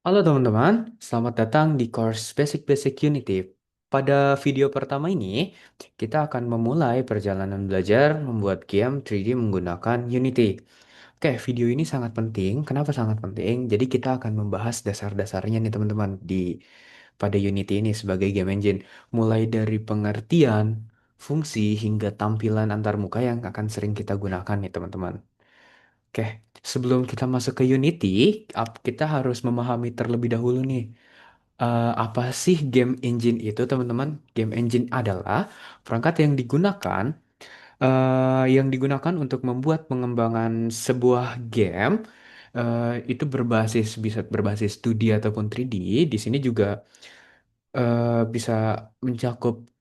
Halo teman-teman, selamat datang di course Basic Basic Unity. Pada video pertama ini, kita akan memulai perjalanan belajar membuat game 3D menggunakan Unity. Oke, video ini sangat penting. Kenapa sangat penting? Jadi kita akan membahas dasar-dasarnya nih teman-teman pada Unity ini sebagai game engine, mulai dari pengertian, fungsi hingga tampilan antarmuka yang akan sering kita gunakan nih teman-teman. Oke, sebelum kita masuk ke Unity, kita harus memahami terlebih dahulu nih, apa sih game engine itu, teman-teman? Game engine adalah perangkat yang digunakan untuk membuat pengembangan sebuah game. Itu bisa berbasis 2D ataupun 3D. Di sini juga bisa mencakup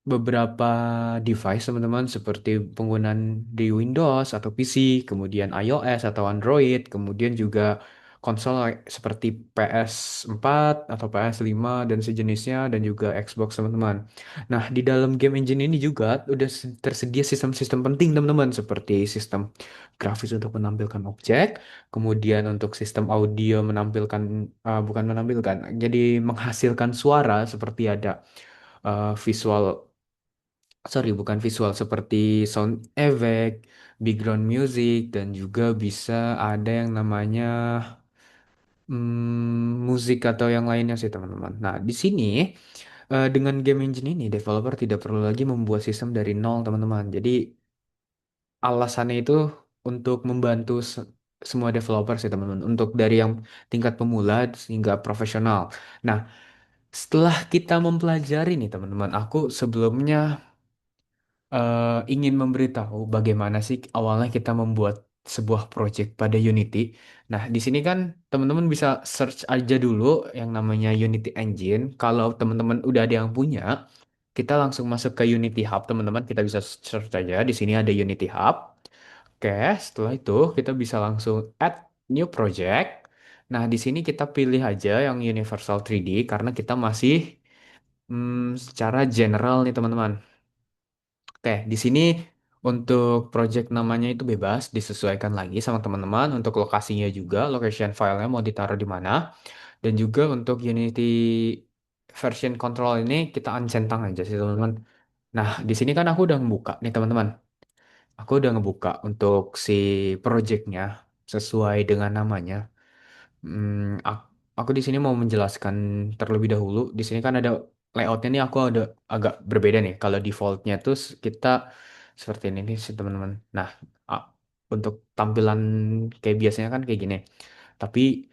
beberapa device teman-teman seperti penggunaan di Windows atau PC, kemudian iOS atau Android, kemudian juga konsol seperti PS4 atau PS5 dan sejenisnya dan juga Xbox teman-teman. Nah, di dalam game engine ini juga udah tersedia sistem-sistem penting teman-teman seperti sistem grafis untuk menampilkan objek, kemudian untuk sistem audio bukan menampilkan, jadi menghasilkan suara seperti ada visual bukan visual seperti sound effect, background music, dan juga bisa ada yang namanya musik atau yang lainnya sih teman-teman. Nah, di sini dengan game engine ini developer tidak perlu lagi membuat sistem dari nol teman-teman. Jadi alasannya itu untuk membantu semua developer sih teman-teman. Untuk dari yang tingkat pemula hingga profesional. Nah, setelah kita mempelajari nih teman-teman, aku sebelumnya ingin memberitahu bagaimana sih awalnya kita membuat sebuah project pada Unity. Nah, di sini kan teman-teman bisa search aja dulu yang namanya Unity Engine. Kalau teman-teman udah ada yang punya, kita langsung masuk ke Unity Hub, teman-teman. Kita bisa search aja. Di sini ada Unity Hub. Oke, setelah itu kita bisa langsung add new project. Nah, di sini kita pilih aja yang Universal 3D karena kita masih secara general nih, teman-teman. Oke, di sini untuk project namanya itu bebas, disesuaikan lagi sama teman-teman. Untuk lokasinya juga, location filenya mau ditaruh di mana. Dan juga untuk Unity version control ini kita uncentang aja sih teman-teman. Nah, di sini kan aku udah ngebuka nih teman-teman. Aku udah ngebuka untuk si projectnya sesuai dengan namanya. Aku di sini mau menjelaskan terlebih dahulu. Di sini kan ada layoutnya nih, aku ada agak berbeda nih. Kalau defaultnya tuh kita seperti ini nih sih teman-teman. Nah, a- untuk tampilan kayak biasanya kan kayak gini. Tapi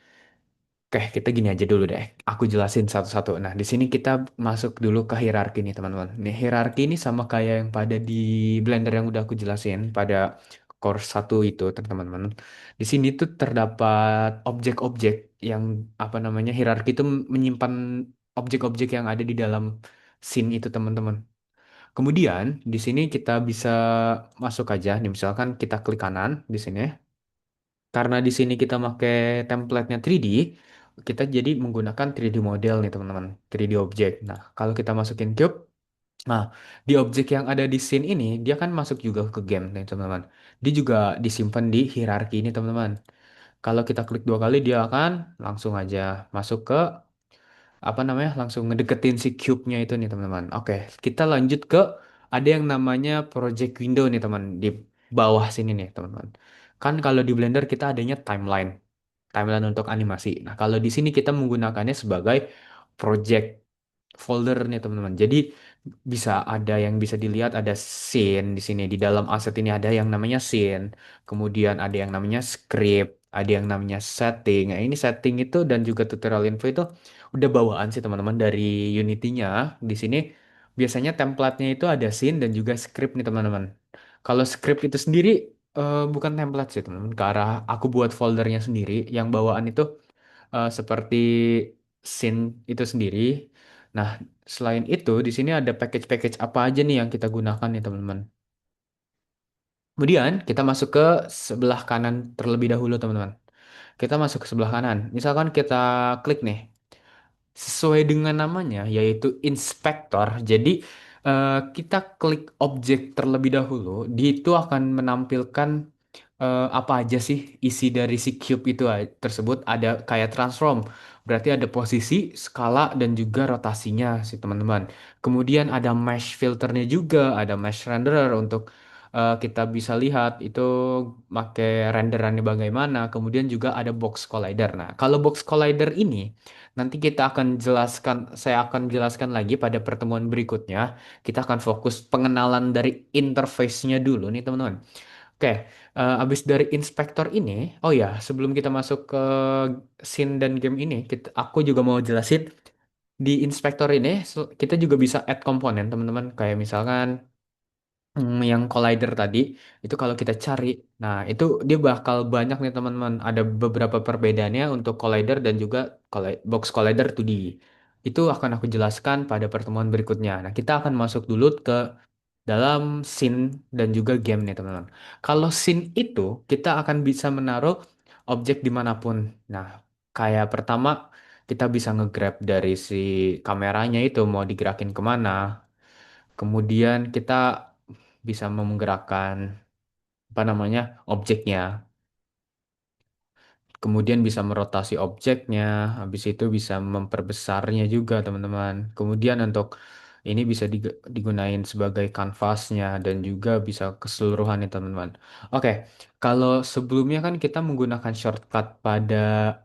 oke, kita gini aja dulu deh. Aku jelasin satu-satu. Nah, di sini kita masuk dulu ke hierarki nih, teman-teman. Nih, hierarki ini sama kayak yang pada di Blender yang udah aku jelasin pada course satu itu, teman-teman. Di sini tuh terdapat objek-objek yang apa namanya? Hierarki itu menyimpan objek-objek yang ada di dalam scene itu, teman-teman. Kemudian di sini kita bisa masuk aja nih, misalkan kita klik kanan di sini. Karena di sini kita pakai template-nya 3D, kita jadi menggunakan 3D model nih teman-teman, 3D object. Nah, kalau kita masukin cube, nah di objek yang ada di scene ini, dia kan masuk juga ke game nih teman-teman. Dia juga disimpan di hierarki ini teman-teman. Kalau kita klik dua kali, dia akan langsung aja masuk ke apa namanya langsung ngedeketin si cube-nya itu nih teman-teman. Oke, kita lanjut ke ada yang namanya project window nih teman di bawah sini nih teman-teman. Kan kalau di Blender kita adanya timeline untuk animasi. Nah, kalau di sini kita menggunakannya sebagai project folder nih teman-teman. Jadi bisa ada yang bisa dilihat ada scene di sini di dalam aset ini ada yang namanya scene, kemudian ada yang namanya script, ada yang namanya setting. Nah, ini setting itu dan juga tutorial info itu udah bawaan sih teman-teman dari Unity-nya. Di sini biasanya template-nya itu ada scene dan juga script nih teman-teman. Kalau script itu sendiri bukan template sih teman-teman. Ke arah aku buat foldernya sendiri yang bawaan itu seperti scene itu sendiri. Nah, selain itu, di sini ada package-package apa aja nih yang kita gunakan nih, teman-teman. Kemudian, kita masuk ke sebelah kanan terlebih dahulu, teman-teman. Kita masuk ke sebelah kanan. Misalkan kita klik nih, sesuai dengan namanya, yaitu inspektor. Jadi, kita klik objek terlebih dahulu, dia itu akan menampilkan apa aja sih isi dari si cube itu tersebut. Ada kayak transform, berarti ada posisi, skala, dan juga rotasinya sih teman-teman. Kemudian ada mesh filternya juga, ada mesh renderer untuk kita bisa lihat itu pakai renderannya bagaimana. Kemudian juga ada box collider. Nah, kalau box collider ini nanti kita akan jelaskan, saya akan jelaskan lagi pada pertemuan berikutnya. Kita akan fokus pengenalan dari interface-nya dulu nih teman-teman. Oke, abis dari inspektor ini, oh ya, sebelum kita masuk ke scene dan game ini, aku juga mau jelasin di inspektor ini kita juga bisa add komponen teman-teman, kayak misalkan yang collider tadi itu kalau kita cari, nah itu dia bakal banyak nih teman-teman. Ada beberapa perbedaannya untuk collider dan juga box collider 2D. Itu akan aku jelaskan pada pertemuan berikutnya. Nah, kita akan masuk dulu ke dalam scene dan juga game nih teman-teman. Kalau scene itu kita akan bisa menaruh objek dimanapun. Nah, kayak pertama kita bisa nge-grab dari si kameranya itu mau digerakin kemana. Kemudian kita bisa menggerakkan apa namanya objeknya. Kemudian bisa merotasi objeknya, habis itu bisa memperbesarnya juga teman-teman. Kemudian untuk ini bisa digunain sebagai kanvasnya dan juga bisa keseluruhan nih teman-teman. Oke, kalau sebelumnya kan kita menggunakan shortcut pada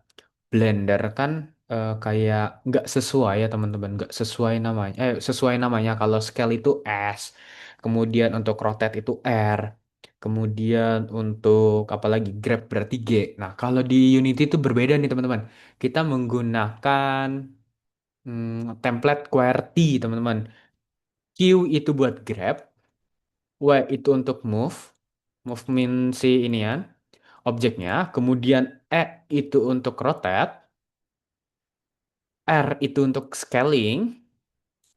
Blender kan kayak nggak sesuai ya teman-teman, nggak sesuai namanya. Sesuai namanya kalau scale itu S, kemudian untuk rotate itu R, kemudian untuk apa lagi grab berarti G. Nah kalau di Unity itu berbeda nih teman-teman. Kita menggunakan template QWERTY teman-teman. Q itu buat grab, W itu untuk move, movement si inian objeknya, kemudian E itu untuk rotate. R itu untuk scaling,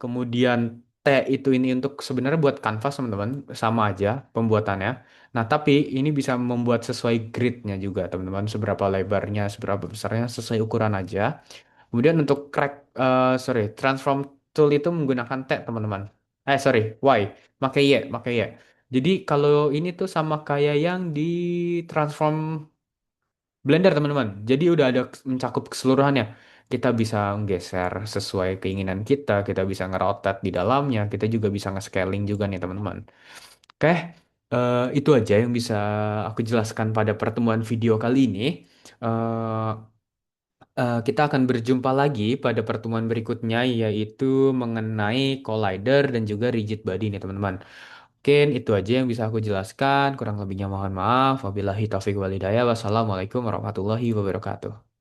kemudian T itu ini untuk sebenarnya buat kanvas teman-teman, sama aja pembuatannya. Nah, tapi ini bisa membuat sesuai gridnya juga teman-teman, seberapa lebarnya, seberapa besarnya sesuai ukuran aja. Kemudian untuk sorry, transform tool itu menggunakan T teman-teman. Sorry, Y, pakai Y. Jadi kalau ini tuh sama kayak yang di transform Blender teman-teman. Jadi udah ada mencakup keseluruhannya. Kita bisa geser sesuai keinginan kita bisa ngerotat di dalamnya, kita juga bisa nge-scaling juga nih teman-teman. Oke, itu aja yang bisa aku jelaskan pada pertemuan video kali ini. Eh, kita akan berjumpa lagi pada pertemuan berikutnya, yaitu mengenai collider dan juga rigid body nih teman-teman. Mungkin itu aja yang bisa aku jelaskan. Kurang lebihnya mohon maaf. Wabillahi taufiq walhidayah. Wassalamualaikum warahmatullahi wabarakatuh.